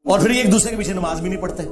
اور پھر ایک دوسرے کے پیچھے نماز بھی نہیں پڑھتے.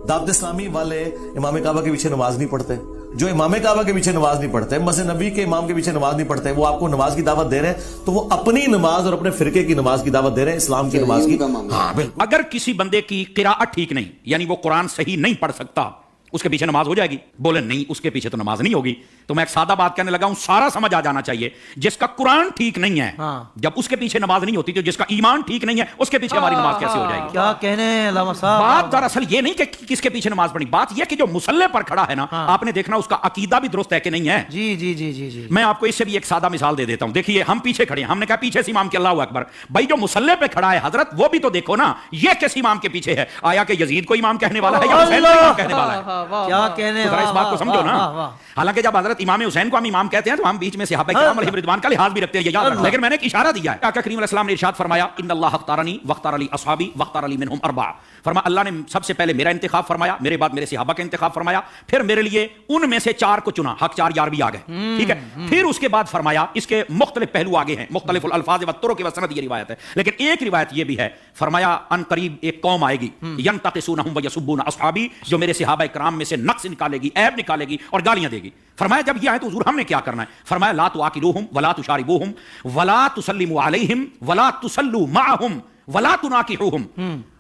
دعوت اسلامی والے امام کعبہ کے پیچھے نماز نہیں پڑھتے. جو امام کعبہ کے پیچھے نماز نہیں پڑھتے, مسجد نبی کے امام کے پیچھے نماز نہیں پڑھتے, وہ آپ کو نماز کی دعوت دے رہے ہیں تو وہ اپنی نماز اور اپنے فرقے کی نماز کی دعوت دے رہے ہیں, اسلام کی نماز کی. ہاں بالکل. اگر کسی بندے کی قراءت ٹھیک نہیں, یعنی وہ قرآن صحیح نہیں پڑھ سکتا, اس کے پیچھے نماز ہو جائے گی؟ بولے نہیں, اس کے پیچھے تو نماز نہیں ہوگی. تو میں ایک سادہ بات کہنے لگا ہوں, سارا سمجھ آ جانا چاہیے. جس کا قرآن ٹھیک نہیں ہے, جب اس کے پیچھے نماز نہیں ہوتی, تو جس کا ایمان ٹھیک نہیں ہے اس کے پیچھے ہماری نماز کیسے ہو جائے گی؟ کیا کہنے ہیں علامہ صاحب. بات دراصل یہ نہیں کہ کس کے پیچھے نماز پڑھنی, بات یہ کہ جو مصلی پر کھڑا ہے نا, آپ نے دیکھنا اس کا عقیدہ بھی درست ہے کہ نہیں ہے. جی جی جی جی جی. میں آپ کو اس سے بھی ایک سادہ مثال دے دیتا ہوں. دیکھیے ہم پیچھے کھڑے ہیں, ہم نے کہا پیچھے سے امام کے اللہ اکبر. بھائی جو مصلی پہ کھڑا ہے حضرت, وہ بھی تو دیکھو نا, یہ کس امام کے پیچھے ہے؟ آیا کہ یزید کو امام کہنے والا ہے یا حسین کو امام کہنے والا ہے؟ کیا کہنے, اس بات کو سمجھو نا. حالانکہ جب حضرت امام حسین کو ہم امام کہتے ہیں تو ہم بیچ میں صحابہ کرام علیہم رضوان کا لحاظ بھی رکھتے ہیں, یہ یاد رکھنا. لیکن میں نے ایک اشارہ دیا ہے. آقا کریم علیہ السلام نے ارشاد فرمایا, ان اللہ اختارنی واختار علی اصحابی واختار علی منہم اربعہ. فرمایا اللہ نے سب سے پہلے میرا انتخاب فرمایا, میرے بعد میرے صحابہ کا انتخاب فرمایا, پھر میرے لیے ان میں سے 4 کو چنا. حق 4 یار بھی آ گئے, ٹھیک ہے. پھر اس کے بعد فرمایا, اس کے مختلف پہلو آگے ہیں, مختلف الفاظ و طرق و سند, یہ روایت ہے. لیکن ایک روایت یہ بھی ہے, فرمایا ان قریب ایک قوم آئے گی, ینتقصونہم ویسبون اصحابی, جو میرے صحابہ کرام میں سے نقص نکالے گی, عیب نکالے گی اور گالیاں دے گی. فرمایا جب یہ آئے تو حضور ہم نے کیا کرنا ہے؟ فرمایا لا تواکلوہم ولا تشاربوہم ولا تسلموا علیہم ولا تسلوا معہم ولا تناکحوہم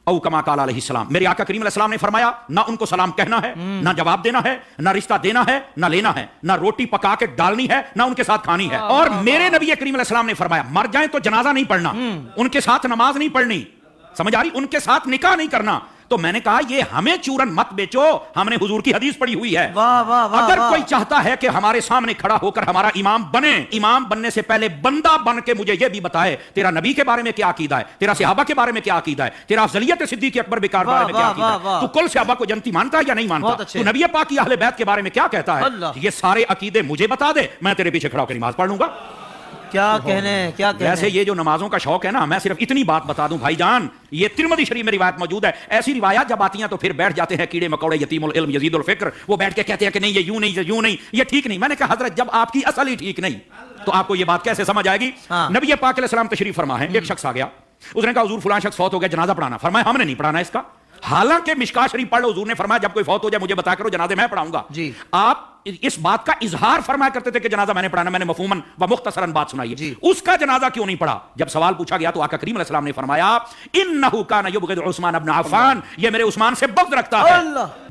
او کما قال علیہ السلام. میرے آقا کریم علیہ السلام نے فرمایا, نہ ان کو سلام کہنا ہے, نہ جواب دینا ہے, نہ رشتہ دینا ہے, نہ لینا ہے, نہ روٹی پکا کے ڈالنی ہے, نہ ان کے ساتھ کھانی ہے. اور میرے نبی کریم علیہ السلام نے فرمایا, مر جائیں تو جنازہ نہیں پڑھنا, ان کے ساتھ نماز نہیں پڑھنی, سمجھ آ رہی, ان کے ساتھ نکاح نہیں کرنا. تو میں نے کہا یہ ہمیں چورن مت بیچو, ہم نے حضور کی حدیث پڑھی ہوئی ہے. اگر کوئی چاہتا ہے کہ ہمارے سامنے کھڑا ہو کر ہمارا امام بنے, امام بننے سے پہلے بندہ بن کے مجھے یہ بھی بتائے تیرا نبی کے بارے میں کیا عقیدہ ہے, تیرا صحابہ کے بارے میں کیا عقیدہ ہے, تیرا افضلیت صدیق اکبر بکار بارے میں کیا عقیدہ ہے, تو کل صحابہ کو جنتی مانتا ہے یا نہیں مانتا, تو نبی پاک کی اہل بیت کے بارے میں کیا کہتا ہے, یہ سارے عقیدے مجھے بتا دے, میں تیرے پیچھے کھڑا ہو کر نماز پڑھ لوں گا. کیا کہنے, کیا کہنے. ویسے یہ جو نمازوں کا شوق ہے نا, میں صرف اتنی بات بتا دوں بھائی جان, یہ ترمذی شریف میں روایت موجود ہے. ایسی روایات جب آتی ہیں تو پھر بیٹھ جاتے ہیں کیڑے مکوڑے, یتیم العلم یزید الفکر, وہ بیٹھ کے کہتے ہیں کہ نہیں یہ یوں نہیں, یہ یوں نہیں, یہ ٹھیک نہیں. میں نے کہا حضرت جب آپ کی اصل ہی ٹھیک نہیں تو آپ کو یہ بات کیسے سمجھ آئے گی؟ نبی پاک علیہ السلام تشریف فرما ہے, ایک شخص آ گیا, اس نے کہا حضور فلاں شخص فوت ہو گیا, جنازہ پڑھانا. فرمایا ہم نے نہیں پڑھانا اس کا, حالانکہ مشکات شریف پڑھ لو, حضور نے فرمایا جب کوئی فوت ہو جائے مجھے بتا کرو, جنازے میں پڑھاؤں گا. جی. آپ اس بات کا اظہار فرمایا کرتے تھے کہ جنازہ میں نے پڑھانا, میں نے مفہوماً و مختصراً بات سنائی ہے. جی. اس کا جنازہ کیوں نہیں پڑھا؟ جب سوال پوچھا گیا تو آقا کریم علیہ السلام نے فرمایا انہ کان یبغض عثمان ابن عفان, یہ میرے عثمان سے بغض رکھتا ہے.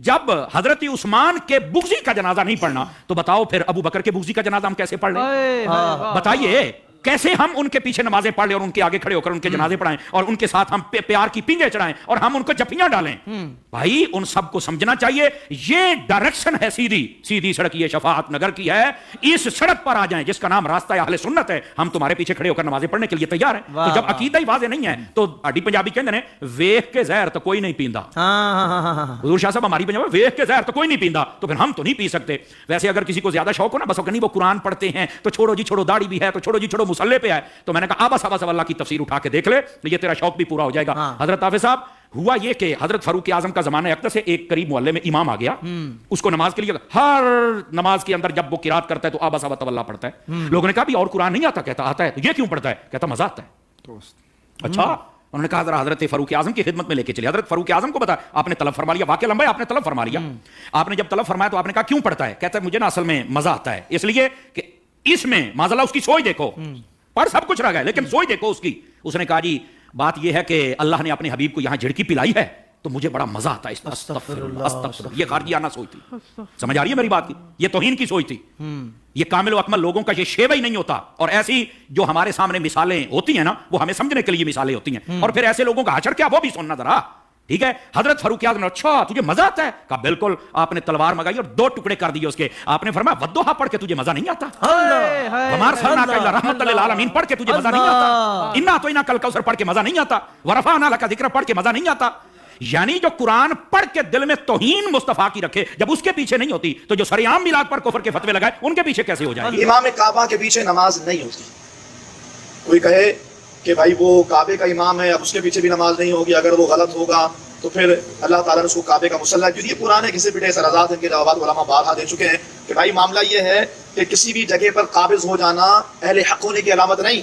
جب حضرت عثمان کے بغضی کا جنازہ نہیں پڑھنا تو بتاؤ پھر ابو بکر کے بغضی کا جنازہ ہم کیسے پڑھ لیں؟ بتائیے کیسے ہم ان کے پیچھے نمازیں پڑھ لیں اور ان کے آگے کھڑے ہو کر ان کے جنازے پڑھائیں اور ان کے ساتھ ہم پیار کی پینگیں چڑھائیں اور ہم ان کو جفیاں ڈالیں؟ بھائی ان سب کو سمجھنا چاہیے, یہ ڈائریکشن ہے سیدھی سڑک, یہ شفاعت نگر کی ہے. اس سڑک پر آ جائیں جس کا نام راستہ اہل سنت ہے, ہم تمہارے پیچھے کھڑے ہو کر نمازیں پڑھنے کے لیے تیار ہیں. تو جب عقیدہ ہی واضح نہیں ہے تو اڈی پنجابی کہتے ہیں ویکھ کے زہر تو کوئی نہیں پیندا. حضور شاہ صاحب ہماری پنجابی ویکھ کے زہر تو کوئی نہیں پیندا, تو پھر ہم تو نہیں پی سکتے. ویسے اگر کسی کو زیادہ شوق ہو نا, بس نہیں وہ قرآن پڑھتے ہیں تو چھوڑو جی چھوڑو, داڑھی بھی ہے تو چھوڑو جی چھوڑو, مصلی پہ ہے, تو میں نے کہا آبا صاحب اللہ کی تفسیر اٹھا کے دیکھ لے, یہ تیرا شوق بھی پورا ہو جائے گا. حضرت حافظ صاحب ہوا یہ کہ حضرت فاروق اعظم کا زمانہ اقدس سے ایک قریب محلے میں امام آ گیا, اس کو نماز کے لیے ہر نماز کے اندر جب وہ قرات کرتا ہے تو آبا صاحب اللہ پڑھتا ہے. لوگوں نے کہا بھی اور قرآن نہیں آتا؟ کہتا آتا ہے. تو یہ کیوں پڑھتا ہے؟ کہتا مزہ آتا ہے. اچھا, انہوں نے کہا ذرا حضرت فاروق اعظم کی خدمت میں لے کے چلے. حضرت فاروق اعظم کو بتا, آپ نے طلب فرما لیا, واقعہ لمبا ہے, آپ نے طلب فرما لیا. آپ نے جب طلب فرمایا تو آپ نے کہا کیوں پڑھتا ہے؟ کہتا ہے مجھے نا اصل میں مزہ آتا ہے, اس لیے کہ اس میں معاذ اللہ اس کی سوچ دیکھو, پڑھ سب کچھ رہ گیا لیکن سوچ دیکھو اس کی. اس نے کہا جی بات یہ ہے کہ اللہ نے اپنے حبیب کو یہاں جھڑکی پلائی ہے تو مجھے بڑا مزہ آتا ہے. استغفر اللہ, یہ خارجیانہ سوچ تھی. سمجھ آ رہی ہے میری بات کی؟ یہ توہین کی سوچ تھی. یہ کامل و اکمل لوگوں کا یہ شیوہ ہی نہیں ہوتا. اور ایسی جو ہمارے سامنے مثالیں ہوتی ہیں نا, وہ ہمیں سمجھنے کے لیے مثالیں ہوتی ہیں, اور پھر ایسے لوگوں کا حشر کیا وہ بھی سننا ذرا. ٹھیک ہے, حضرت فاروق اعظم نے اچھا تجھے مزہ آتا ہے؟ کہا بالکل. آپ نے تلوار منگائی اور 2 ٹکڑے کر دیے اس کے. آپ نے فرمایا ودوحا پڑھ کے تجھے مزہ نہیں آتا؟ وما ارسلناک الا رحمۃ للعالمین پڑھ کے تجھے مزہ نہیں آتا؟ انا اعطیناک الکوثر پڑھ کے مزہ نہیں آتا؟ ورفعنا لک ذکرک پڑھ کے مزہ نہیں آتا؟ یعنی جو قرآن پڑھ کے دل میں توہین مصطفیٰ کی رکھے, جب اس کے پیچھے نہیں ہوتی تو جو سریعام میلاد پر کفر کے فتوے لگائے ان کے پیچھے کیسے ہو جائے گی؟ امام کعبہ کے پیچھے نماز نہیں ہوتی. کوئی کہے کہ بھائی وہ کعبے کا امام ہے, اب اس کے پیچھے بھی نماز نہیں ہوگی, اگر وہ غلط ہوگا تو پھر اللہ تعالیٰ نے اس کو کعبے کا مصلی, کیونکہ یہ پرانے کسی پٹے سرازات ان کے جوابات علماء بارہا دے چکے ہیں کہ بھائی معاملہ یہ ہے کہ کسی بھی جگہ پر قابض ہو جانا اہل حق ہونے کی علامت نہیں.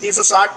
360